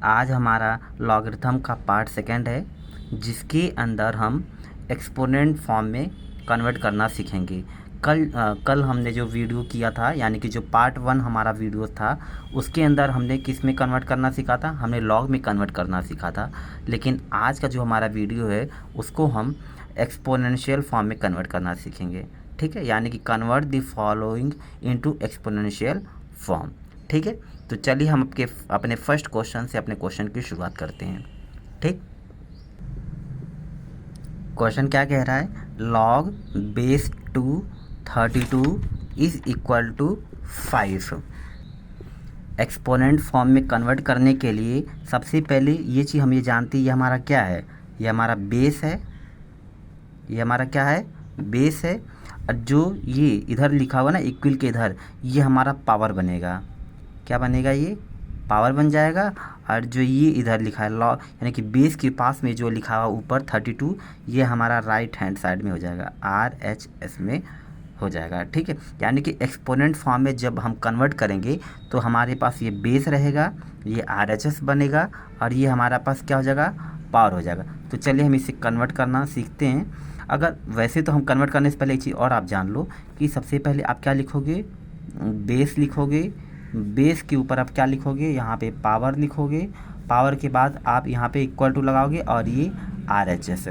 आज हमारा लॉगरिथम का पार्ट सेकंड है, जिसके अंदर हम एक्सपोनेंट फॉर्म में कन्वर्ट करना सीखेंगे। कल हमने जो वीडियो किया था, यानी कि जो पार्ट 1 हमारा वीडियो था, उसके अंदर हमने किस में कन्वर्ट करना सीखा था? हमने लॉग में कन्वर्ट करना सीखा था। लेकिन आज का जो हमारा वीडियो है उसको हम एक्सपोनेंशियल फॉर्म में कन्वर्ट करना सीखेंगे। ठीक है, यानी कि convert the following into exponential form. ठीक है, तो चलिए हम अपने फर्स्ट क्वेश्चन से अपने क्वेश्चन की शुरुआत करते हैं। ठीक, क्वेश्चन क्या कह रहा है? Log base 232 is equal to 5। Exponent form में कन्वर्ट करने के लिए सबसे पहले ये चीज़ हम ये जानते हैं, ये हमारा क्या है? ये हमारा बेस है। ये हमारा क्या है? बेस है। और जो ये इधर लिखा हुआ ना इक्वल के इधर, ये हमारा पावर बनेगा। क्या बनेगा? ये पावर बन जाएगा। और जो ये इधर लिखा है लॉग, यानी कि बेस के पास में जो लिखा हुआ ऊपर 32, ये हमारा राइट हैंड साइड में हो जाएगा, RHS में हो जाएगा। ठीक है, यानी कि एक्सपोनेंट फॉर्म में जब हम कन्वर्ट करेंगे तो हमारे पास ये बेस रहेगा, ये RHS बनेगा, और ये हमारा पास क्या हो जाएगा? पावर हो जाएगा। तो चलिए हम इसे कन्वर्ट करना सीखते हैं। अगर वैसे तो हम कन्वर्ट करने से पहले एक चीज़ और आप जान लो कि सबसे पहले आप क्या लिखोगे? बेस लिखोगे। बेस के ऊपर आप क्या लिखोगे? यहाँ पे पावर लिखोगे। पावर के बाद आप यहाँ पे इक्वल टू लगाओगे और ये RHS,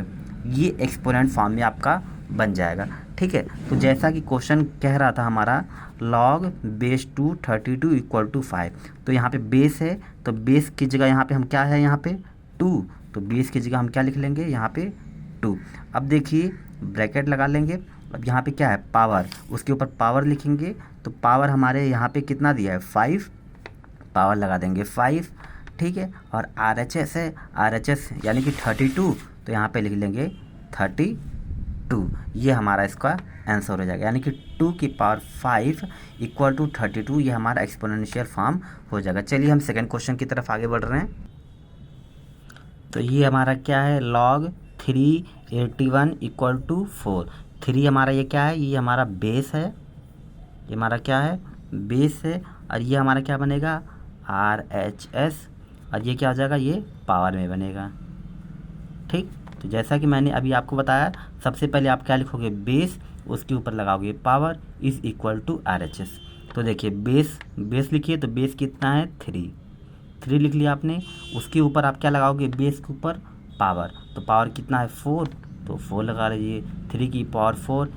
ये एक्सपोनेंट फॉर्म में आपका बन जाएगा। ठीक है, तो जैसा कि क्वेश्चन कह रहा था हमारा लॉग बेस 232 इक्वल टू 5, तो यहाँ पे बेस है, तो बेस की जगह यहाँ पे हम क्या है? यहाँ पे 2, तो बेस की जगह हम क्या लिख लेंगे? यहाँ पे 2। अब देखिए ब्रैकेट लगा लेंगे। अब यहाँ पे क्या है? पावर, उसके ऊपर पावर लिखेंगे। तो पावर हमारे यहाँ पे कितना दिया है? 5, पावर लगा देंगे 5। ठीक है, और RHS है, RHS यानी कि 32, तो यहाँ पे लिख लेंगे 32। ये हमारा इसका आंसर हो जाएगा, यानी कि 2 की पावर 5 इक्वल टू 32, ये हमारा एक्सपोनेंशियल फॉर्म हो जाएगा। चलिए हम सेकंड क्वेश्चन की तरफ आगे बढ़ रहे हैं। तो ये हमारा क्या है? Log 381 equal to 4। 3 हमारा ये क्या है? ये हमारा बेस है। ये हमारा क्या है? बेस है। और ये हमारा क्या बनेगा? RHS, और ये क्या हो जाएगा? ये पावर में बनेगा। ठीक, तो जैसा कि मैंने अभी आपको बताया, सबसे पहले आप क्या लिखोगे? बेस, उसके ऊपर लगाओगे power is equal to RHS। तो देखिए बेस लिखिए, तो बेस कितना है? 3 लिख लिया आपने। उसके ऊपर आप क्या लगाओगे? बेस के ऊपर पावर, तो पावर कितना है? 4, तो 4 लगा लीजिए। 3 की पावर 4,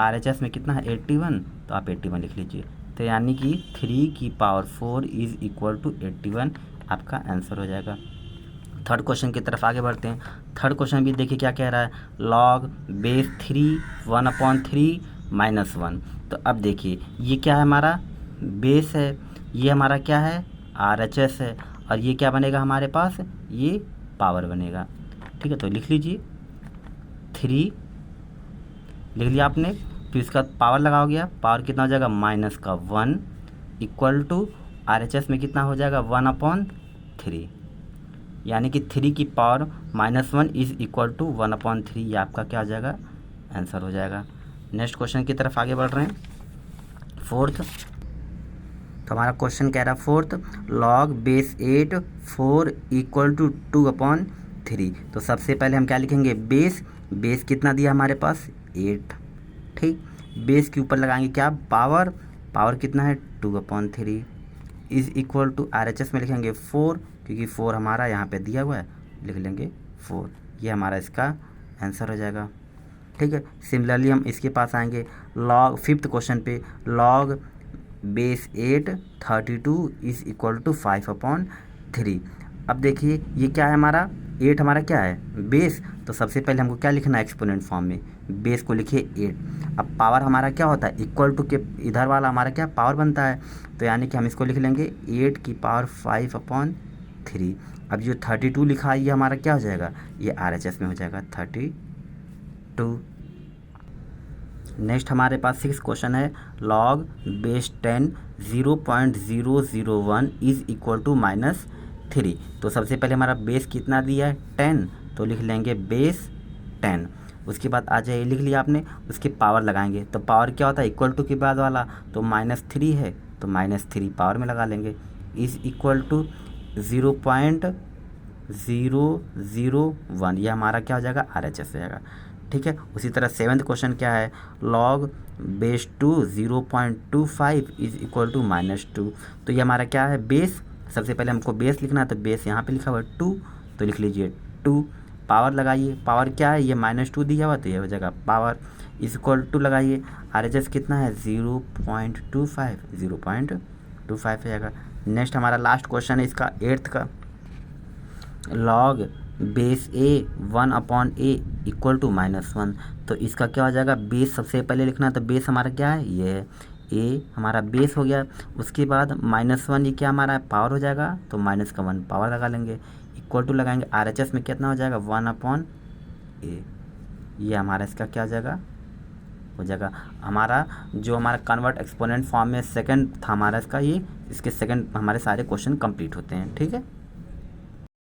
RHS में कितना है? 81, तो आप 81 लिख लीजिए। तो यानी कि 3 की पावर 4 इज इक्वल टू 81 आपका आंसर हो जाएगा। थर्ड क्वेश्चन की तरफ आगे बढ़ते हैं। थर्ड क्वेश्चन भी देखिए क्या कह रहा है? Log base 3 1/3 -1। तो अब देखिए ये क्या है? हमारा बेस है। ये हमारा क्या है? RHS है। और ये क्या बनेगा हमारे पास? ये पावर बनेगा। ठीक है, तो लिख लीजिए 3 लिख लिया आपने। फिर इसका पावर लगाओगे, पावर कितना हो जाएगा? -1 इक्वल टू RHS में कितना हो जाएगा? 1/3, यानी कि 3 की पावर -1 इज इक्वल टू 1/3, ये आपका क्या हो जाएगा? आंसर हो जाएगा। नेक्स्ट क्वेश्चन की तरफ आगे बढ़ रहे हैं, फोर्थ। तो हमारा क्वेश्चन कह रहा है fourth, log base 8 4 equal to 2/3। तो सबसे पहले हम क्या लिखेंगे? बेस कितना दिया हमारे पास? 8। ठीक, बेस के ऊपर लगाएंगे क्या? पावर कितना है? 2/3 इज इक्वल टू RHS में लिखेंगे 4, क्योंकि 4 हमारा यहाँ पे दिया हुआ है, लिख लेंगे 4। ये हमारा इसका आंसर हो जाएगा। ठीक है, सिमिलरली हम इसके पास आएंगे लॉग फिफ्थ क्वेश्चन पे, log base 8 32 is equal to 5/3। अब देखिए ये क्या है? हमारा 8 हमारा क्या है? बेस। तो सबसे पहले हमको क्या लिखना है? एक्सपोनेंट फॉर्म में बेस को लिखिए 8। अब पावर हमारा क्या होता है? इक्वल टू के इधर वाला हमारा क्या पावर बनता है, तो यानी कि हम इसको लिख लेंगे 8 की पावर 5/3। अब जो 32 लिखा है ये हमारा क्या हो जाएगा? ये RHS में हो जाएगा 32। नेक्स्ट हमारे पास 6 क्वेश्चन है, log base 10 0.001 is equal to -3। तो सबसे पहले हमारा बेस कितना दिया है? 10, तो लिख लेंगे बेस 10। उसके बाद आ जाए, लिख लिया आपने, उसके पावर लगाएंगे। तो पावर क्या होता है? इक्वल टू के बाद वाला, तो -3 है, तो -3 पावर में लगा लेंगे इज इक्वल टू 0.001, ये हमारा क्या हो जाएगा, RHS हो जाएगा। ठीक है, उसी तरह 7th क्वेश्चन क्या है, log base two 0.25 is equal to -2। तो ये हमारा क्या है, बेस। सबसे पहले हमको बेस लिखना है, तो बेस यहाँ पे लिखा हुआ है 2, तो लिख लीजिए 2। पावर लगाइए, पावर क्या है, ये -2 दिया हुआ, तो ये हो जाएगा पावर इज इक्वल टू लगाइए, RHS कितना है 0.25 हो जाएगा। नेक्स्ट हमारा लास्ट क्वेश्चन है इसका 8th का, log base a 1/a equal to -1। तो इसका क्या हो जाएगा, बेस सबसे पहले लिखना है, तो बेस हमारा क्या है, ये है ए हमारा बेस हो गया। उसके बाद -1 ये क्या हमारा पावर हो जाएगा, तो -1 पावर लगा लेंगे, इक्वल टू लगाएंगे, RHS में कितना हो जाएगा 1/a। ये हमारा इसका क्या हो जाएगा, हो जाएगा हमारा जो हमारा कन्वर्ट एक्सपोनेंट फॉर्म में सेकंड था हमारा इसका, ये इसके सेकंड हमारे सारे क्वेश्चन कंप्लीट होते हैं। ठीक है।